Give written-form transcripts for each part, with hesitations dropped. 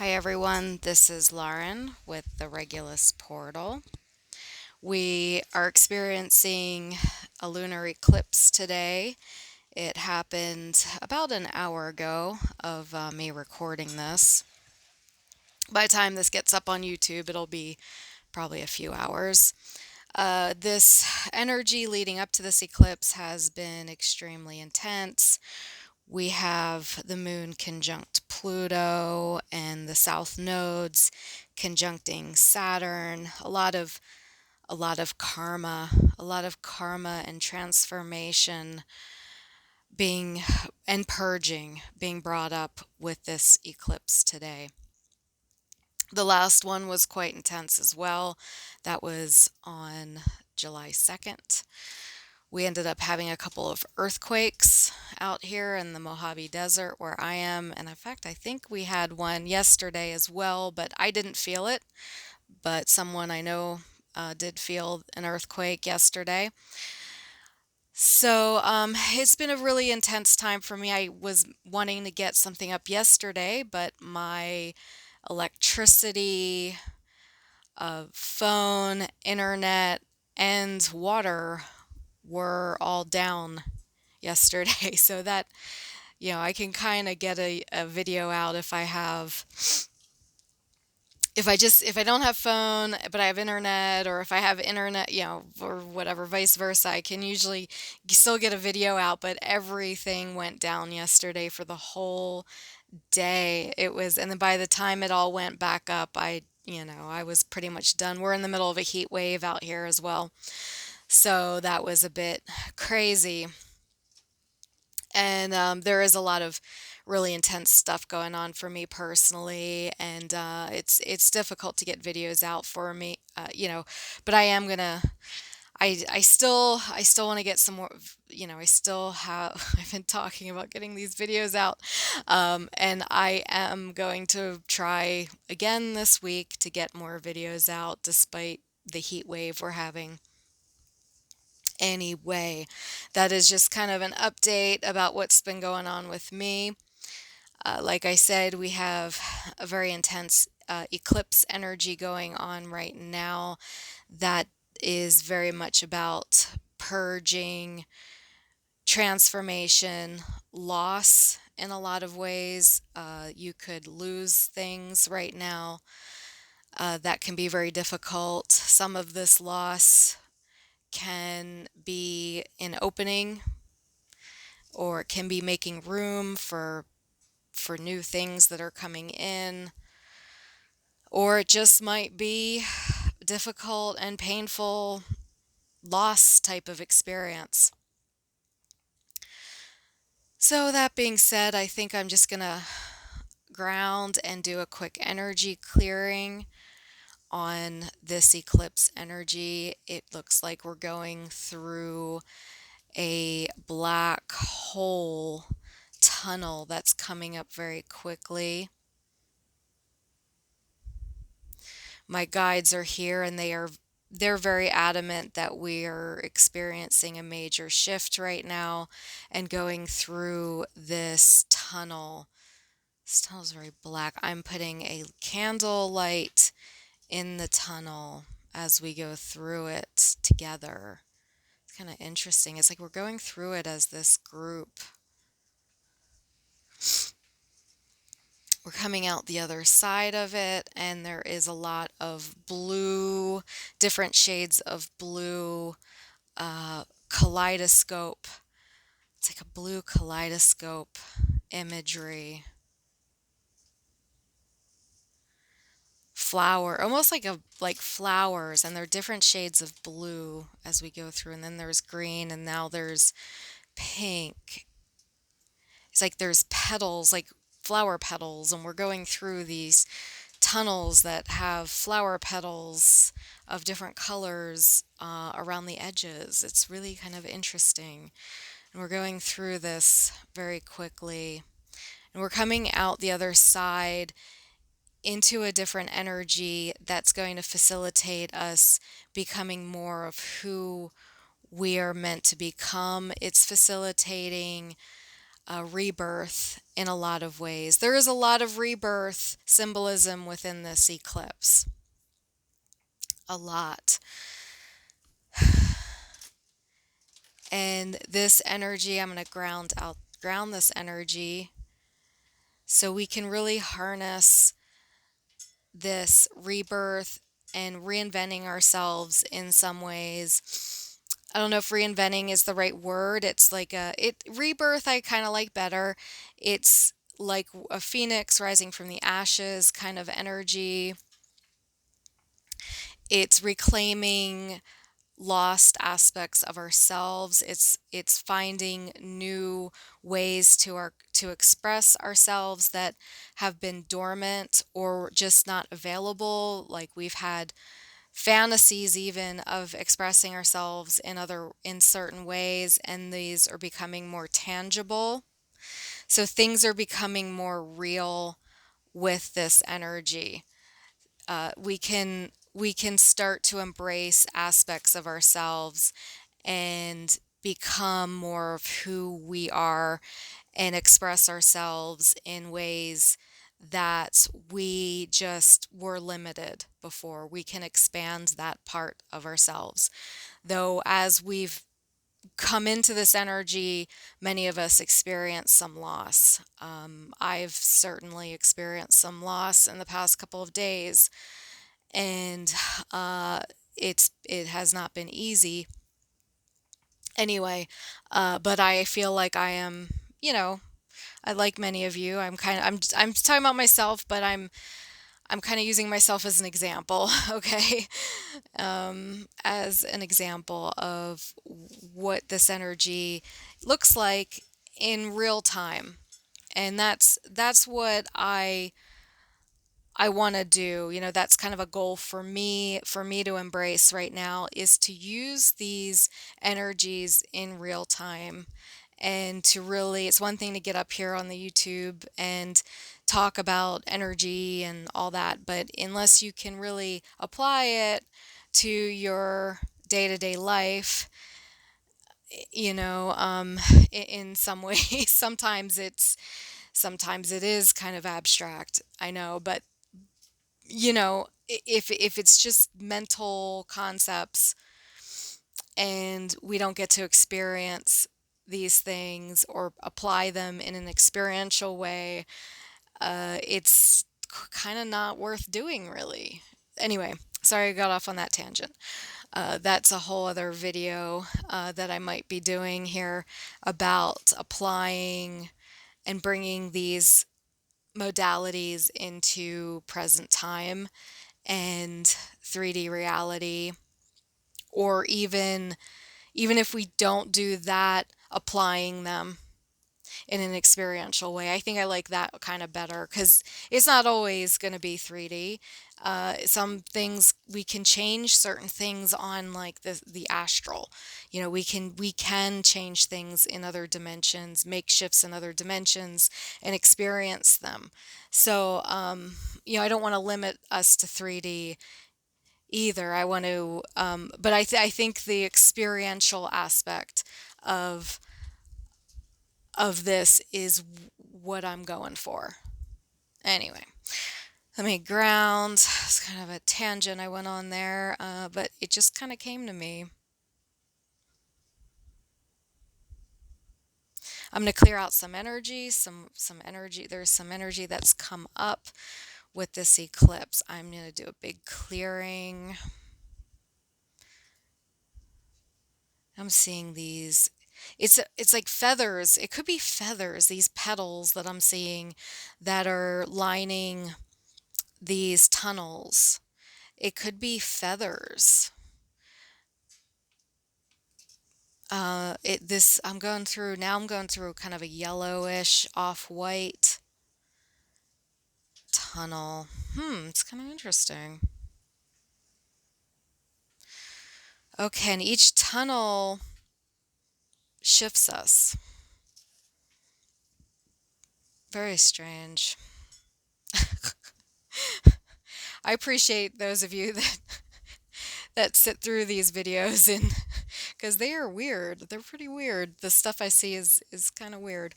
Hi everyone, this is Lauren with the Regulus Portal. We are experiencing a lunar eclipse today. It happened about an hour ago of me recording this. By the time this gets up on YouTube, it'll be probably a few hours. This energy leading up to this eclipse has been extremely intense. We have the moon conjunct Pluto and the south nodes conjuncting Saturn. A lot of karma, a lot of karma and transformation being and purging being brought up with this eclipse today. The last one was quite intense as well. That was on July 2nd. We ended up having a couple of earthquakes out here in the Mojave Desert where I am. And in fact, I think we had one yesterday as well, but I didn't feel it. But someone I know did feel an earthquake yesterday. So it's been a really intense time for me. I was wanting to get something up yesterday, but my electricity, phone, internet, and water were all down yesterday. So that, I can kind of get a video out if I don't have phone, but I have internet, or if I have internet, or whatever, vice versa, I can usually still get a video out, but everything went down yesterday for the whole day. And then by the time it all went back up, I was pretty much done. We're in the middle of a heat wave out here as well. So that was a bit crazy. And there is a lot of really intense stuff going on for me personally, and it's difficult to get videos out for me, but I am gonna. I still want to get some more. I still have. I've been talking about getting these videos out, and I am going to try again this week to get more videos out, despite the heat wave we're having. Anyway, that is just kind of an update about what's been going on with me. Like I said, we have a very intense eclipse energy going on right now that is very much about purging, transformation, loss in a lot of ways. You could lose things right now. That can be very difficult. Some of this loss can be an opening, or it can be making room for new things that are coming in, or it just might be difficult and painful loss type of experience. So that being said, I think I'm just going to ground and do a quick energy clearing on this eclipse energy. It looks like we're going through a black hole tunnel that's coming up very quickly. My guides are here, and they're very adamant that we are experiencing a major shift right now and going through this tunnel. This tunnel is very black. I'm putting a candle light in the tunnel as we go through it together. It's kind of interesting. It's like we're going through it as this group. We're coming out the other side of it, and there is a lot of blue, different shades of blue, kaleidoscope. It's like a blue kaleidoscope imagery. Flower, almost like flowers, and they're different shades of blue as we go through, and then there's green, and now there's pink. It's like there's petals, like flower petals, and we're going through these tunnels that have flower petals of different colors around the edges. It's really kind of interesting. And we're going through this very quickly. And we're coming out the other side into a different energy that's going to facilitate us becoming more of who we are meant to become. It's facilitating rebirth in a lot of ways. There is a lot of rebirth symbolism within this eclipse. A lot. And this energy, I'm going to ground this energy so we can really harness this rebirth and reinventing ourselves in some ways. I don't know if reinventing is the right word. It's like rebirth I kind of like better. It's like a phoenix rising from the ashes kind of energy. It's reclaiming lost aspects of ourselves. It's finding new ways to express ourselves that have been dormant or just not available. Like we've had fantasies even of expressing ourselves in certain ways, and these are becoming more tangible. So things are becoming more real with this energy. We can start to embrace aspects of ourselves and become more of who we are and express ourselves in ways that we just were limited before. We can expand that part of ourselves. Though, as we've come into this energy, many of us experience some loss. I've certainly experienced some loss in the past couple of days, and it has not been easy. Anyway, but I feel like I am, you know, I like many of you. I'm talking about myself, but I'm kind of using myself as an example, okay? As an example of what this energy looks like in real time. And that's what I want to do. That's kind of a goal for me to embrace right now, is to use these energies in real time, and to really, it's one thing to get up here on the YouTube and talk about energy and all that, but unless you can really apply it to your day-to-day life, in some ways, sometimes it is kind of abstract, I know, but if it's just mental concepts and we don't get to experience these things or apply them in an experiential way, it's kind of not worth doing, really. Anyway, sorry I got off on that tangent. That's a whole other video that I might be doing here about applying and bringing these modalities into present time and 3D reality, or even if we don't do that, applying them in an experiential way. I think I like that kind of better, because it's not always going to be 3D. Some things we can change certain things on, like the astral. We can change things in other dimensions, make shifts in other dimensions, and experience them. So I don't want to limit us to 3D either. I want to, but I think the experiential aspect of this is what I'm going for. Anyway, let me ground. It's kind of a tangent I went on there, but it just kind of came to me. I'm going to clear out some energy, some energy. There's some energy that's come up with this eclipse. I'm going to do a big clearing. I'm seeing these. It's like feathers. It could be feathers, these petals that I'm seeing that are lining these tunnels. It could be feathers. I'm going through kind of a yellowish off-white tunnel. It's kind of interesting. Okay, and each tunnel shifts us. Very strange. I appreciate those of you that sit through these videos, and because they are weird. They're pretty weird. The stuff I see is kind of weird.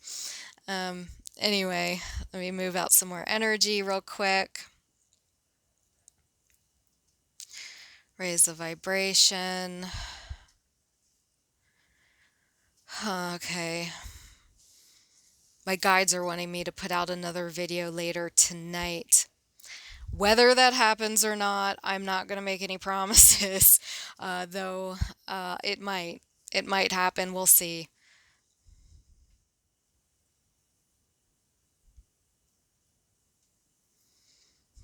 Um, anyway, let me move out some more energy real quick. Raise the vibration. Okay. My guides are wanting me to put out another video later tonight. Whether that happens or not, I'm not going to make any promises, though it might. It might happen. We'll see.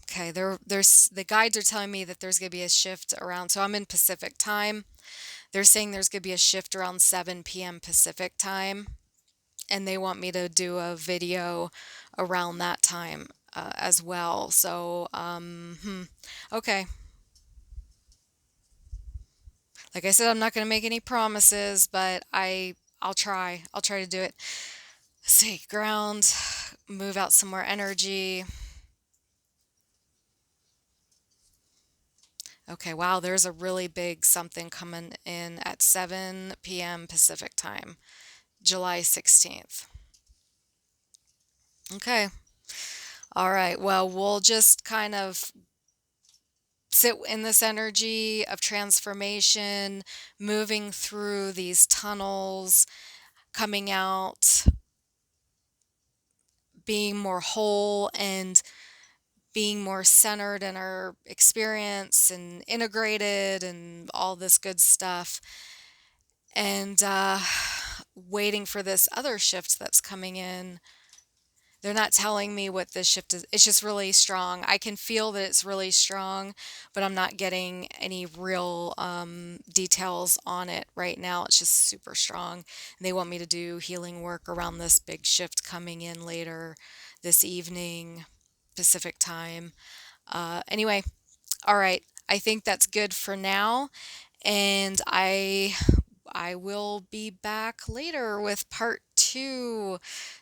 Okay, there's the guides are telling me that there's going to be a shift around. So I'm in Pacific time. They're saying there's going to be a shift around 7 p.m. Pacific time, and they want me to do a video around that time as well. So, okay. Like I said, I'm not going to make any promises, but I'll try. I'll try to do it. Let's see, ground, move out some more energy. Okay, wow, there's a really big something coming in at 7 p.m. Pacific time, July 16th. Okay. All right. Well, we'll just kind of sit in this energy of transformation, moving through these tunnels, coming out, being more whole and being more centered in our experience and integrated and all this good stuff. And waiting for this other shift that's coming in. They're not telling me what this shift is. It's just really strong. I can feel that it's really strong, but I'm not getting any real details on it right now. It's just super strong. And they want me to do healing work around this big shift coming in later this evening, Pacific time. Anyway, all right. I think that's good for now. And I will be back later with part two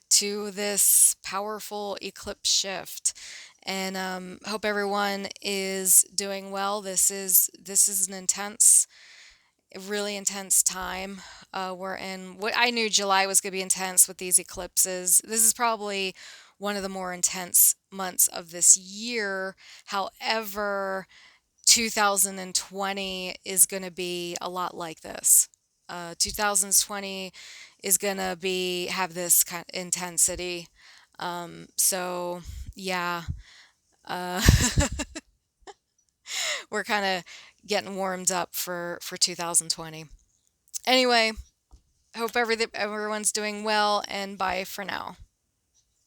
to this powerful eclipse shift. And hope everyone is doing well. This is an intense, really intense time we're in. What I knew July was going to be intense with these eclipses. This is probably one of the more intense months of this year. However, 2020 is going to be a lot like this. 2020 is going to be have this kind of intensity. So yeah, uh, we're kind of getting warmed up for 2020. Anyway, hope everyone's doing well, and bye for now.